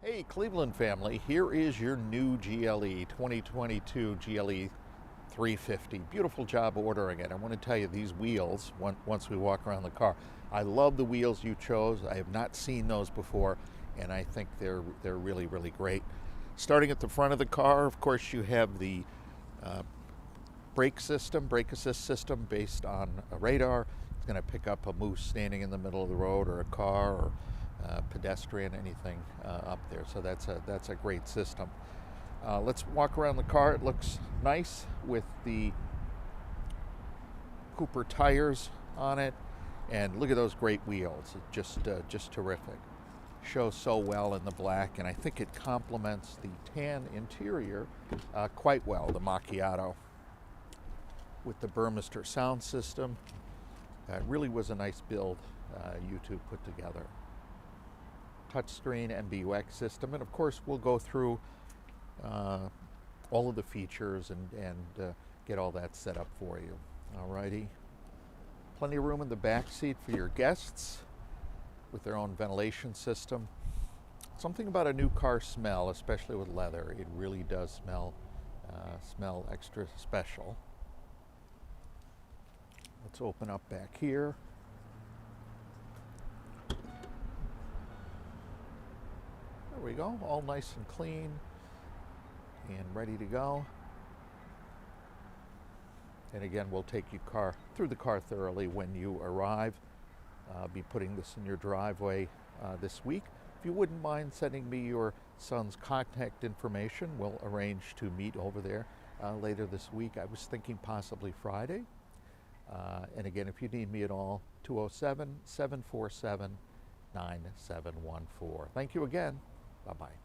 Hey Cleveland family, here is your new GLE 2022 GLE 350. Beautiful job ordering it. I want to tell you these wheels, once we walk around the car, I love the wheels you chose. I have not seen those before and I think they're really, really great. Starting at the front of the car, of course, you have the brake assist system based on a radar. It's going to pick up a moose standing in the middle of the road or a car or pedestrian, anything up there. So that's a great system. Let's walk around the car. It looks nice with the Cooper tires on it, and look at those great wheels. Just terrific. Shows so well in the black, and I think it complements the tan interior quite well. The Macchiato with the Burmester sound system. It really was a nice build you two put together. Touchscreen MBUX system, and of course we'll go through all of the features and get all that set up for you. Alrighty, plenty of room in the back seat for your guests with their own ventilation system. Something about a new car smell, especially with leather, it really does smell extra special. Let's open up back here. There we go, all nice and clean and ready to go. And again, we'll take you through the car thoroughly when you arrive. I'll be putting this in your driveway this week. If you wouldn't mind sending me your son's contact information, we'll arrange to meet over there later this week. I was thinking possibly Friday. And again, if you need me at all, 207-747-9714. Thank you again. Bye-bye.